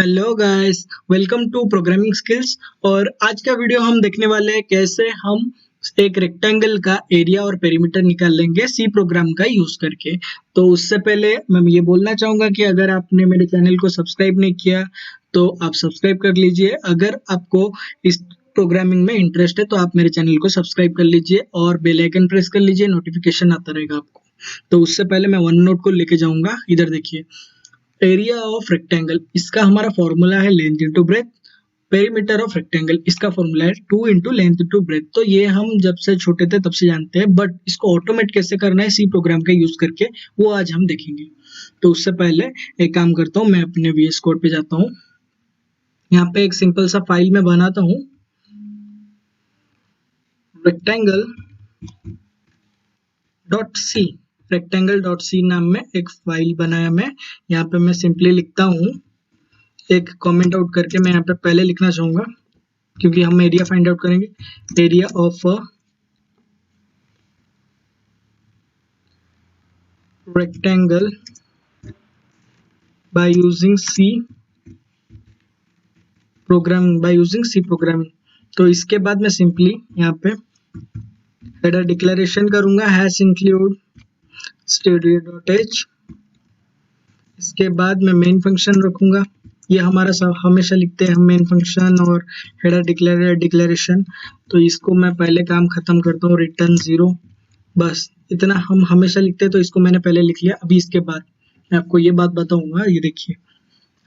Hello guys, welcome to programming skills. और आज का वीडियो हम देखने वाले हैं कैसे हम एक रेक्टेंगल का एरिया और पेरीमीटर निकाल लेंगे सी प्रोग्राम का यूज करके। तो उससे पहले मैं ये बोलना चाहूंगा कि अगर आपने मेरे चैनल को सब्सक्राइब नहीं किया तो आप सब्सक्राइब कर लीजिए। अगर आपको इस प्रोग्रामिंग में इंटरेस्ट है तो आप मेरे चैनल को सब्सक्राइब कर लीजिए और बेल आइकन प्रेस कर लीजिए, नोटिफिकेशन आता रहेगा आपको। तो उससे पहले मैं वन नोट को लेके जाऊंगा। इधर देखिए, एरिया ऑफ रेक्टेंगल, इसका हमारा फॉर्मूला है length into breadth. Perimeter of rectangle, इसका फॉर्मूला है 2 इंटू लेंथ इंटू ब्रेथ। तो ये हम जब से छोटे थे तब से जानते हैं, बट इसको ऑटोमेट कैसे करना है सी प्रोग्राम का यूज करके वो आज हम देखेंगे। तो उससे पहले एक काम करता हूँ, मैं अपने VS कोड पे जाता हूँ। यहाँ पे एक सिंपल सा फाइल में बनाता हूँ, rectangle dot C. Rectangle dot C नाम में एक फाइल बनाया मैं। यहाँ पे मैं सिंपली लिखता हूँ, एक कमेंट आउट करके मैं यहाँ पे पहले लिखना चाहूंगा क्योंकि हम एरिया फाइंड आउट करेंगे। Area of rectangle by using C programming. तो इसके बाद मैं सिंपली यहाँ पे हेडर डिक्लेरेशन करूंगा, हैश इंक्लूड studio.h। इसके बाद मैं मेन फंक्शन रखूंगा। ये हमारा सब हमेशा लिखते हैं हम मेन फंक्शन और हेडर डिक्लेरेशन। तो इसको मैं पहले काम खत्म करता हूँ, रिटर्न 0। बस इतना हम हमेशा लिखते हैं, तो इसको मैंने पहले लिख लिया। अभी इसके बाद मैं आपको ये बात बताऊंगा। ये देखिए,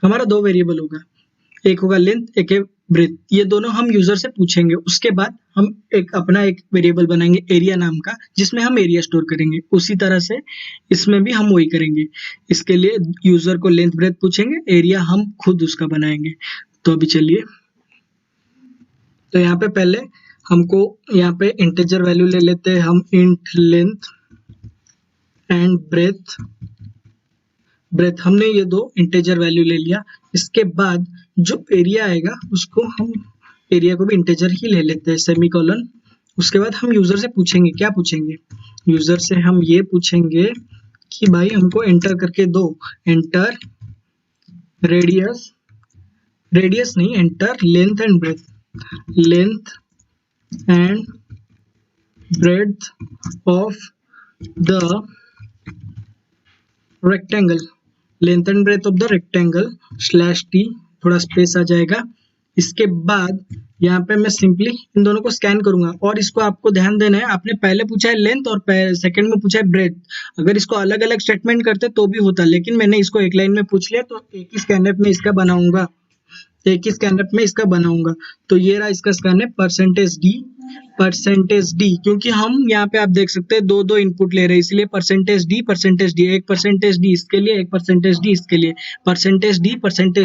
हमारा दो वेरिएबल होगा, एक होगा लेंथ, एक है ब्रेथ। ये दोनों हम यूजर से पूछेंगे। उसके बाद हम अपना एक वेरिएबल बनाएंगे एरिया नाम का, जिसमें हम एरिया स्टोर करेंगे। उसी तरह से इसमें भी हम वही करेंगे। इसके लिए यूजर को लेंथ ब्रेथ पूछेंगे, एरिया हम खुद उसका बनाएंगे। तो अभी चलिए, तो यहाँ पे पहले हमको यहाँ पे इंटीजर वैल्यू ले लेते हैं हम, इंट लेंथ एंड ब्रेथ। हमने ये दो इंटीजर वैल्यू ले लिया। इसके बाद जो एरिया आएगा उसको हम एरिया को भी इंटीजर ही ले लेते हैं, सेमीकोलन। उसके बाद हम यूजर से पूछेंगे, क्या पूछेंगे? यूजर से हम ये पूछेंगे कि भाई हमको एंटर करके दो, एंटर रेडियस नहीं, enter length and breadth of the rectangle. Length and breadth of the rectangle /t, थोड़ा स्पेस आ जाएगा। इसके बाद यहाँ पे मैं सिंपली इन दोनों को स्कैन करूंगा। और इसको आपको ध्यान देना है, आपने पहले पूछा है लेंथ और सेकंड में पूछा है ब्रेथ। अगर इसको अलग अलग स्टेटमेंट करते तो भी होता, लेकिन मैंने इसको एक लाइन में पूछ लिया, तो एक ही स्कैनर में इसका बनाऊंगा। तो ये रहा इसका स्कैनर, परसेंटेज डी, क्योंकि हम यहाँ पे आप देख सकते हैं दो इनपुट ले रहे हैं, इसलिए परसेंटेज डी, एक परसेंटेज डी इसके लिए, एक परसेंटेज डी इसके लिए। परसेंटेज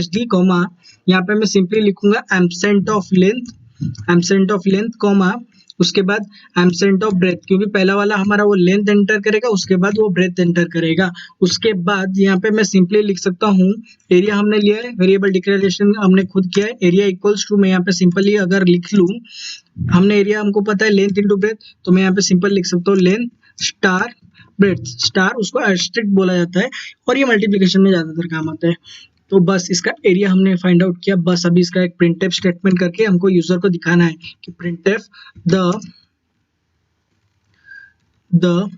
डी कॉमा, यहाँ पे मैं सिंपली लिखूंगा एब्सेंट ऑफ लेंथ कॉमा, उसके बाद एब्सेंट ऑफ ब्रेथ, क्योंकि पहला वाला हमारा वो लेंथ एंटर करेगा, उसके बाद वो ब्रेथ एंटर करेगा। उसके बाद यहाँ पे मैं सिंपली लिख सकता हूँ, एरिया हमने लिया है, वेरिएबल डिक्लेरेशन हमने खुद किया है, एरिया इक्वल्स टू, मैं यहाँ पे सिंपली अगर लिख लूँ, हमने एरिया हमको पता है लेंथ इंटू ब्रेथ, तो मैं यहाँ पे सिंपल लिख सकता हूँ लेंथ स्टार ब्रेथ। स्टार उसको एस्टेरिस्क बोला जाता है और ये मल्टीप्लिकेशन में ज्यादातर काम आता है। तो बस इसका एरिया हमने फाइंड आउट किया। बस अभी इसका एक प्रिंटफ स्टेटमेंट करके हमको यूजर को दिखाना है कि प्रिंटफ द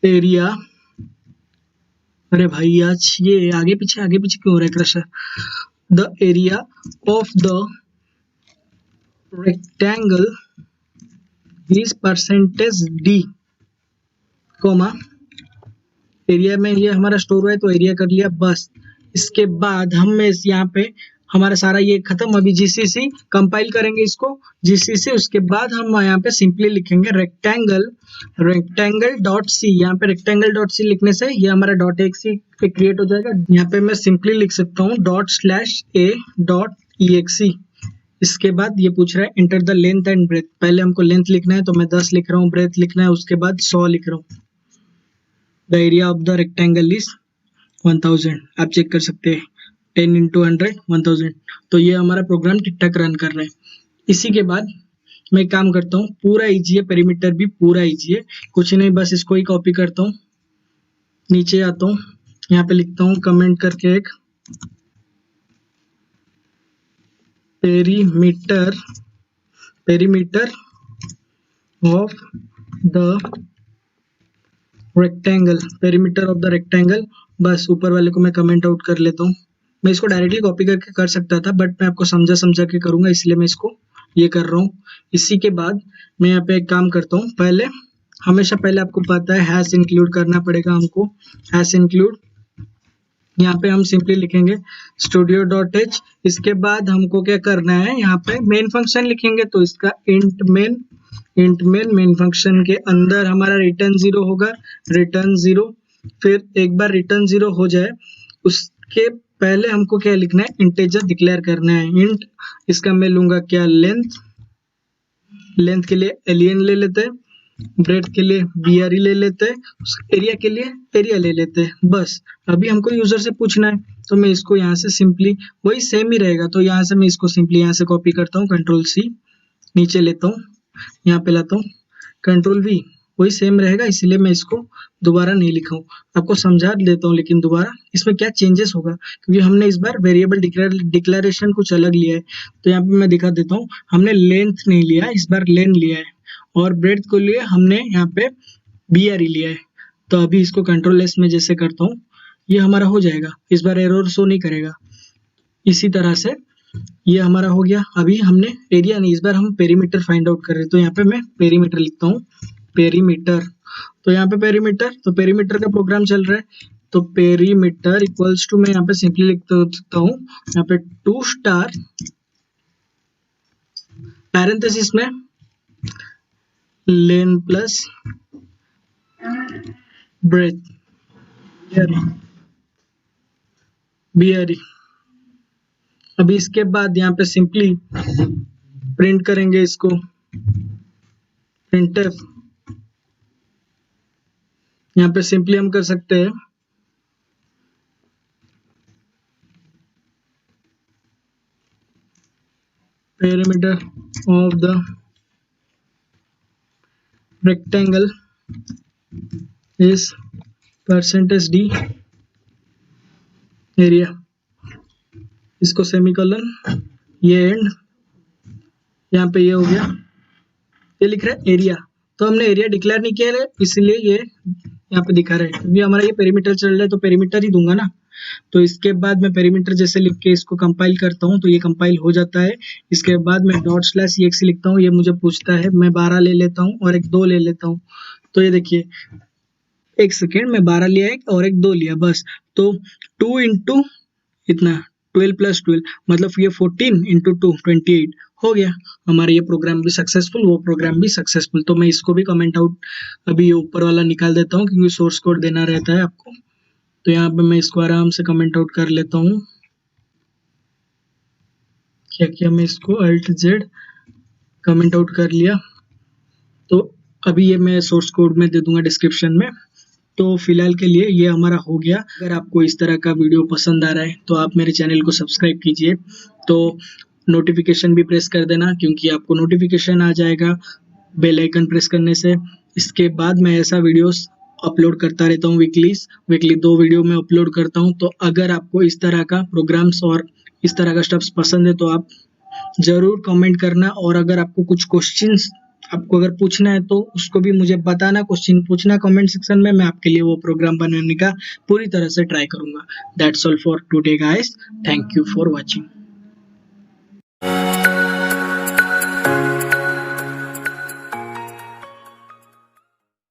एरिया। अरे भाई आज ये आगे पीछे क्यों हो रहा है crusher? The area of the rectangle is percentage D comma, area में ये हमारा स्टोर हुआ है तो एरिया कर लिया। बस इसके बाद हम यहाँ पे हमारा सारा ये खत्म। अभी जीसीसी कंपाइल करेंगे इसको, जीसीसी। उसके बाद हम यहाँ पे सिंपली लिखेंगे रेक्टेंगल डॉट सी। यहाँ पे रेक्टेंगल डॉट सी लिखने से ये हमारा डॉट .exe क्रिएट हो जाएगा। यहाँ पे मैं सिंपली लिख सकता हूँ ./a.exe। इसके बाद ये पूछ रहा है enter the length and breadth. पहले हमको लेंथ लिखना है तो मैं 10 लिख रहा हूँ, ब्रेथ लिखना है उसके बाद 100 लिख रहा हूँ। The area of the rectangle is 1000। आप चेक कर सकते हैं, 10 इंटू 100 1000। तो ये हमारा प्रोग्राम ठीक ठाक रन कर रहा है। इसी के बाद मैं काम करता हूँ, पूरा इजी है, पेरीमीटर भी पूरा इजी है, कुछ नहीं, बस इसको ही कॉपी करता हूँ, नीचे आता हूँ, यहाँ पे लिखता हूँ कमेंट करके एक perimeter of the rectangle, perimeter of the rectangle. बस ऊपर वाले को मैं कमेंट आउट कर लेता हूँ। मैं इसको डायरेक्टली कॉपी करके कर सकता था, बट मैं आपको समझा के करूंगा, इसलिए मैं इसको ये कर रहा हूँ। इसी के बाद मैं यहाँ पे एक काम करता हूँ, हमेशा पहले आपको पता है हैश इंक्लूड करना पड़ेगा हमको। हैश इंक्लूड यहाँ पे हम सिंपली लिखेंगे studio.h। इसके बाद हमको क्या करना है, यहाँ पे मेन फंक्शन लिखेंगे, तो इसका इंट मेन फंक्शन के अंदर हमारा रिटर्न 0 होगा, रिटर्न 0। फिर एक बार रिटर्न 0 हो जाए उसके पहले हमको क्या लिखना है, इंटीजर डिक्लेयर करना है। इंट इसका मैं लूंगा क्या, लेंथ के लिए एलियन ले लेते हैं, ब्रेथ के लिए BRE ले लेते हैं, एरिया के लिए एरिया ले लेते हैं। बस अभी हमको यूजर से पूछना है, तो मैं इसको यहाँ से सिंपली वही सेम ही रहेगा, तो यहाँ से मैं इसको सिंपली यहाँ से कॉपी करता हूँ, Ctrl+C, नीचे लेता हूँ, यहाँ पे लाता हूँ, Ctrl+V, वही सेम रहेगा, इसलिए मैं इसको दोबारा नहीं लिखा हूँ, आपको समझा देता हूँ। लेकिन दोबारा इसमें क्या चेंजेस होगा, क्योंकि हमने इस बार वेरिएबल डिक्लेरेशन कुछ अलग लिया है। तो यहाँ पे मैं दिखा देता हूँ, हमने लेंथ नहीं लिया, इस बार लेन लिया है, और ब्रेथ को लिए हमने यहाँ पे BRE लिया है। तो अभी इसको Ctrl+S में जैसे करता हूँ, ये हमारा हो जाएगा, इस बार एरर शो नहीं करेगा। इसी तरह से ये हमारा हो गया। अभी हमने एरिया नहीं, इस बार हम पेरीमीटर फाइंड आउट कर रहे हैं, तो यहाँ पे मैं पेरीमीटर लिखता हूँ, पेरीमीटर। तो यहाँ पे पेरीमीटर का प्रोग्राम चल रहा है, तो पेरीमीटर इक्वल्स टू, मैं यहाँ पे सिंपली लिखता हूँ, यहाँ पे 2 स्टार पैरेंथेसिस में लेन प्लस ब्रेथ BRE। अभी इसके बाद यहाँ पे सिंपली प्रिंट करेंगे इसको, printf। यहाँ पे सिंपली हम कर सकते हैं perimeter of the rectangle is %d area, इसको सेमीकोलन, ये एंड, यहाँ पे ये हो गया, ये लिख रहा है एरिया। तो हमने एरिया डिक्लेयर नहीं किया है, इसलिए ये यहाँ पे दिखा रहा है, क्योंकि हमारा ये पेरीमीटर चल रहा है, तो पेरीमीटर ही दूंगा ना। तो इसके बाद मैं पेरीमीटर जैसे लिख के इसको कंपाइल करता हूँ, तो ये कंपाइल हो जाता है। इसके बाद मैं ./exe लिखता हूँ, ये मुझे पूछता है, मैं 12 ले लेता हूँ और एक 2 ले लेता हूँ। तो ये देखिए, एक सेकेंड, मैं 12 लिया एक और एक 2 लिया, बस। तो 2 इंटू इतना 12 + 12 मतलब ये 14 इंटू 2 28 हो गया। हमारा ये प्रोग्राम भी सक्सेसफुल, वो प्रोग्राम भी सक्सेसफुल। तो मैं इसको भी कमेंट आउट अभी ये ऊपर वाला निकाल देता हूँ, क्योंकि सोर्स कोड देना रहता है आपको। तो यहाँ पे मैं इसको आराम से कमेंट आउट कर लेता हूँ। क्या किया, मैं इसको Alt+Z कमेंट आउट कर लिया। तो अभी ये मैं सोर्स कोड में दे दूंगा डिस्क्रिप्शन में। तो फिलहाल के लिए ये हमारा हो गया। अगर आपको इस तरह का वीडियो पसंद आ रहा है तो आप मेरे चैनल को सब्सक्राइब कीजिए, तो नोटिफिकेशन भी प्रेस कर देना, क्योंकि आपको नोटिफिकेशन आ जाएगा बेल आइकन प्रेस करने से। इसके बाद मैं ऐसा वीडियोस अपलोड करता रहता हूँ, वीकली 2 वीडियो में अपलोड करता हूँ। तो अगर आपको इस तरह का प्रोग्राम्स और इस तरह का स्टेप्स पसंद है तो आप जरूर कमेंट करना, और अगर आपको कुछ क्वेश्चंस आपको अगर पूछना है तो उसको भी मुझे बताना, क्वेश्चन पूछना कमेंट सेक्शन में, मैं आपके लिए वो प्रोग्राम बनाने का पूरी तरह से ट्राई करूंगा। That's all for today guys, thank you for watching.